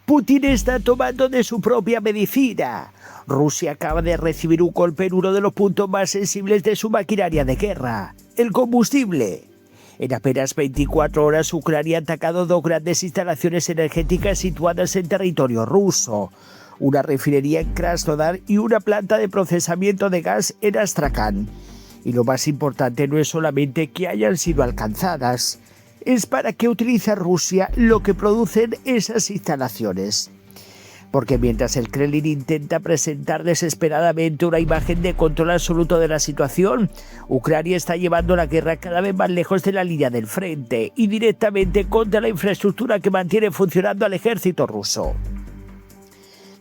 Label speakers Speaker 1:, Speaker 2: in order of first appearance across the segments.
Speaker 1: Putin está tomando de su propia medicina. Rusia acaba de recibir un golpe en uno de los puntos más sensibles de su maquinaria de guerra, el combustible. En apenas 24 horas, Ucrania ha atacado dos grandes instalaciones energéticas situadas en territorio ruso, una refinería en Krasnodar y una planta de procesamiento de gas en Astrakhan. Y lo más importante no es solamente que hayan sido alcanzadas, es para qué utiliza Rusia lo que producen esas instalaciones. Porque mientras el Kremlin intenta presentar desesperadamente una imagen de control absoluto de la situación, Ucrania está llevando la guerra cada vez más lejos de la línea del frente y directamente contra la infraestructura que mantiene funcionando al ejército ruso.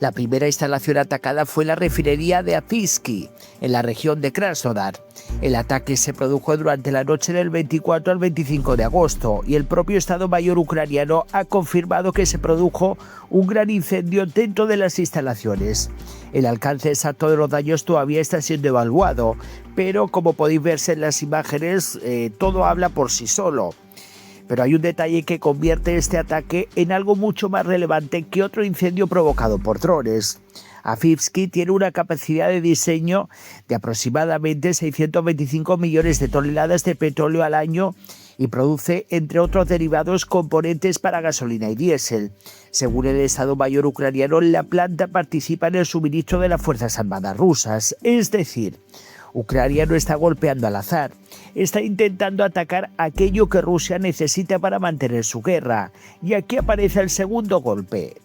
Speaker 1: La primera instalación atacada fue la refinería de Apsky, en la región de Krasnodar. El ataque se produjo durante la noche del 24 al 25 de agosto y el propio Estado Mayor ucraniano ha confirmado que se produjo un gran incendio dentro de las instalaciones. El alcance exacto de los daños todavía está siendo evaluado, pero como podéis ver en las imágenes, todo habla por sí solo. Pero hay un detalle que convierte este ataque en algo mucho más relevante que otro incendio provocado por drones. Apsky tiene una capacidad de diseño de aproximadamente 625 millones de toneladas de petróleo al año y produce, entre otros derivados, componentes para gasolina y diésel. Según el Estado Mayor ucraniano, la planta participa en el suministro de las Fuerzas Armadas rusas, es decir, Ucrania no está golpeando al azar, está intentando atacar aquello que Rusia necesita para mantener su guerra, y aquí aparece el segundo golpe.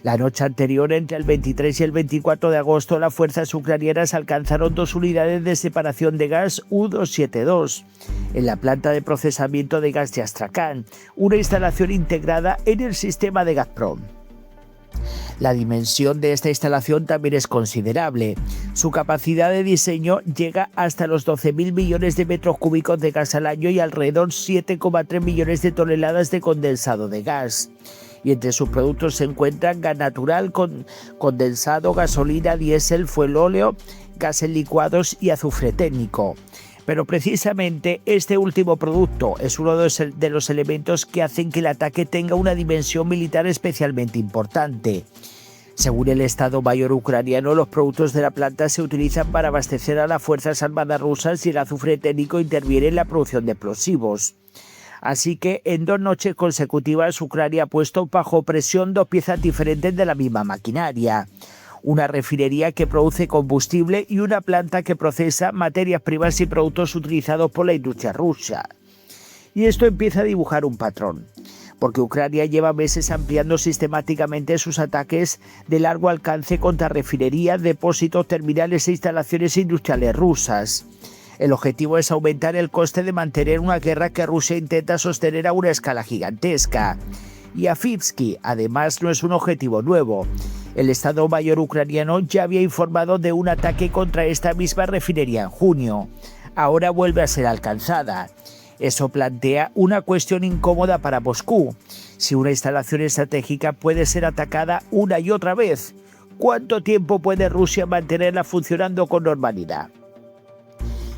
Speaker 1: La noche anterior, entre el 23 y el 24 de agosto, las fuerzas ucranianas alcanzaron dos unidades de separación de gas U-272 en la planta de procesamiento de gas de Astrakhan, una instalación integrada en el sistema de Gazprom. La dimensión de esta instalación también es considerable. Su capacidad de diseño llega hasta los 12.000 millones de metros cúbicos de gas al año y alrededor 7,3 millones de toneladas de condensado de gas. Y entre sus productos se encuentran gas natural, condensado, gasolina, diésel, fuel óleo, gases licuados y azufre técnico. Pero precisamente este último producto es uno de los elementos que hacen que el ataque tenga una dimensión militar especialmente importante. Según el Estado Mayor ucraniano, los productos de la planta se utilizan para abastecer a las Fuerzas Armadas rusas y el azufre técnico interviene en la producción de explosivos. Así que en 2 noches consecutivas Ucrania ha puesto bajo presión 2 piezas diferentes de la misma maquinaria. Una refinería que produce combustible y una planta que procesa materias primas y productos utilizados por la industria rusa. Y esto empieza a dibujar un patrón, porque Ucrania lleva meses ampliando sistemáticamente sus ataques de largo alcance contra refinerías, depósitos, terminales e instalaciones industriales rusas. El objetivo es aumentar el coste de mantener una guerra que Rusia intenta sostener a una escala gigantesca. Y Apsky, además, no es un objetivo nuevo. El Estado Mayor ucraniano ya había informado de un ataque contra esta misma refinería en junio. Ahora vuelve a ser alcanzada. Eso plantea una cuestión incómoda para Moscú. Si una instalación estratégica puede ser atacada una y otra vez, ¿cuánto tiempo puede Rusia mantenerla funcionando con normalidad?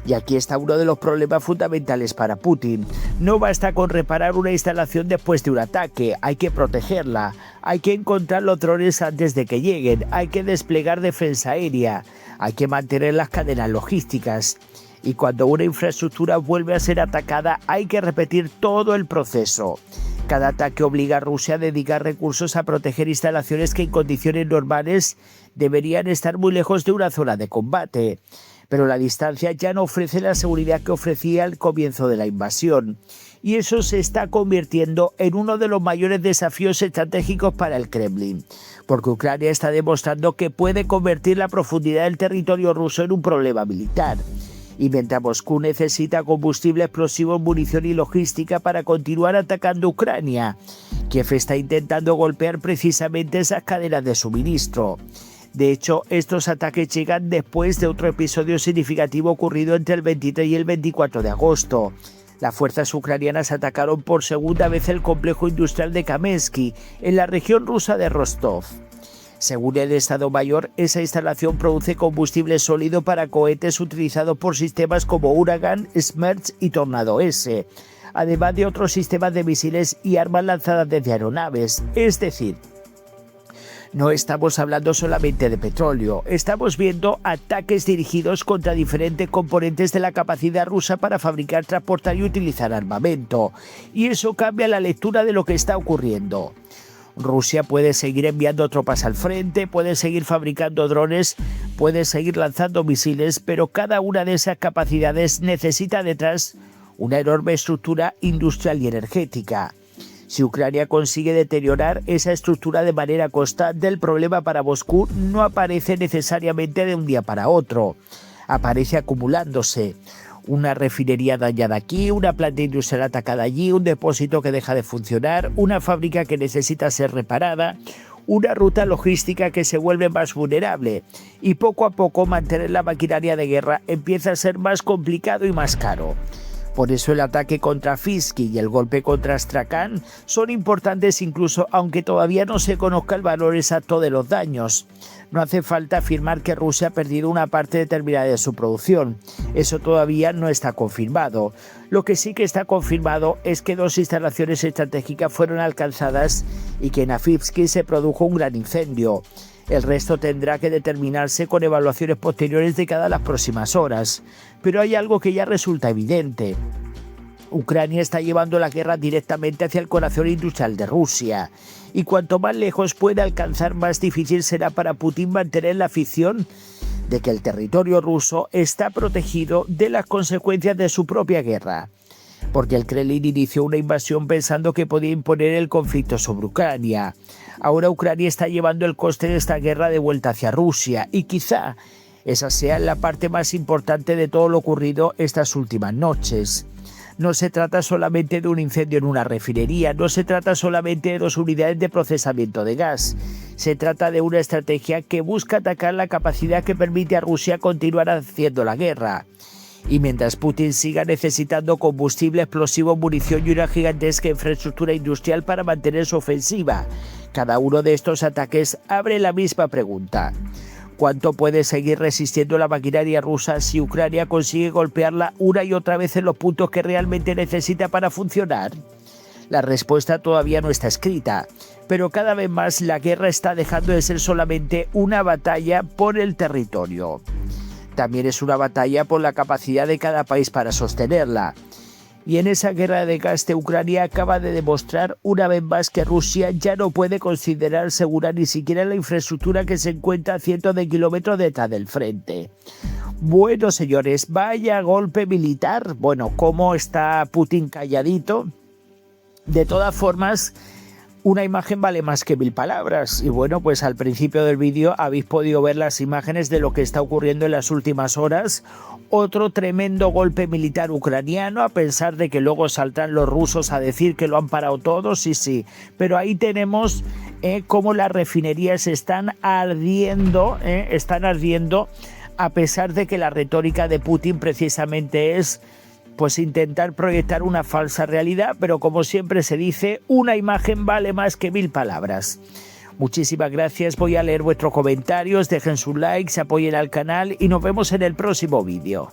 Speaker 1: Y aquí está uno de los problemas fundamentales para Putin. No basta con reparar una instalación después de un ataque, hay que protegerla, hay que encontrar los drones antes de que lleguen, hay que desplegar defensa aérea, hay que mantener las cadenas logísticas. Y cuando una infraestructura vuelve a ser atacada, hay que repetir todo el proceso. Cada ataque obliga a Rusia a dedicar recursos a proteger instalaciones que en condiciones normales deberían estar muy lejos de una zona de combate. Pero la distancia ya no ofrece la seguridad que ofrecía al comienzo de la invasión. Y eso se está convirtiendo en uno de los mayores desafíos estratégicos para el Kremlin, porque Ucrania está demostrando que puede convertir la profundidad del territorio ruso en un problema militar. Y mientras Moscú necesita combustible, explosivos, munición y logística para continuar atacando Ucrania, Kiev está intentando golpear precisamente esas cadenas de suministro. De hecho, estos ataques llegan después de otro episodio significativo ocurrido entre el 23 y el 24 de agosto. Las fuerzas ucranianas atacaron por segunda vez el complejo industrial de Kamensky, en la región rusa de Rostov. Según el Estado Mayor, esa instalación produce combustible sólido para cohetes utilizados por sistemas como Uragan, Smerch y Tornado S, además de otros sistemas de misiles y armas lanzadas desde aeronaves. Es decir, No estamos hablando solamente de petróleo, estamos viendo ataques dirigidos contra diferentes componentes de la capacidad rusa para fabricar, transportar y utilizar armamento. Y eso cambia la lectura de lo que está ocurriendo. Rusia puede seguir enviando tropas al frente, puede seguir fabricando drones, puede seguir lanzando misiles, pero cada una de esas capacidades necesita detrás una enorme estructura industrial y energética. Si Ucrania consigue deteriorar esa estructura de manera constante, el problema para Moscú no aparece necesariamente de un día para otro. Aparece acumulándose. Una refinería dañada aquí, una planta industrial atacada allí, un depósito que deja de funcionar, una fábrica que necesita ser reparada, una ruta logística que se vuelve más vulnerable. Y poco a poco mantener la maquinaria de guerra empieza a ser más complicado y más caro. Por eso el ataque contra Fisky y el golpe contra Astrakhan son importantes incluso aunque todavía no se conozca el valor exacto de los daños. No hace falta afirmar que Rusia ha perdido una parte determinada de su producción. Eso todavía no está confirmado. Lo que sí que está confirmado es que 2 instalaciones estratégicas fueron alcanzadas y que en Afivsky se produjo un gran incendio. El resto tendrá que determinarse con evaluaciones posteriores de cada las próximas horas. Pero hay algo que ya resulta evidente. Ucrania está llevando la guerra directamente hacia el corazón industrial de Rusia. Y cuanto más lejos pueda alcanzar, más difícil será para Putin mantener la ficción de que el territorio ruso está protegido de las consecuencias de su propia guerra. Porque el Kremlin inició una invasión pensando que podía imponer el conflicto sobre Ucrania. Ahora Ucrania está llevando el coste de esta guerra de vuelta hacia Rusia y quizá esa sea la parte más importante de todo lo ocurrido estas últimas noches. No se trata solamente de un incendio en una refinería, no se trata solamente de 2 unidades de procesamiento de gas. Se trata de una estrategia que busca atacar la capacidad que permite a Rusia continuar haciendo la guerra. Y mientras Putin siga necesitando combustible, explosivos, munición y una gigantesca infraestructura industrial para mantener su ofensiva, cada uno de estos ataques abre la misma pregunta. ¿Cuánto puede seguir resistiendo la maquinaria rusa si Ucrania consigue golpearla una y otra vez en los puntos que realmente necesita para funcionar? La respuesta todavía no está escrita, pero cada vez más la guerra está dejando de ser solamente una batalla por el territorio. También es una batalla por la capacidad de cada país para sostenerla. Y en esa guerra de gas de Ucrania acaba de demostrar una vez más que Rusia ya no puede considerar segura ni siquiera la infraestructura que se encuentra a cientos de kilómetros detrás del frente. Bueno, señores, vaya golpe militar. Bueno, ¿cómo está Putin calladito? De todas formas, una imagen vale más que 1000 palabras. Y bueno, pues al principio del vídeo habéis podido ver las imágenes de lo que está ocurriendo en las últimas horas. Otro tremendo golpe militar ucraniano, a pesar de que luego saldrán los rusos a decir que lo han parado todo, sí. Pero ahí tenemos cómo las refinerías están ardiendo, a pesar de que la retórica de Putin precisamente es pues intentar proyectar una falsa realidad, pero como siempre se dice, una imagen vale más que 1000 palabras. Muchísimas gracias, voy a leer vuestros comentarios, dejen sus likes, apoyen al canal y nos vemos en el próximo vídeo.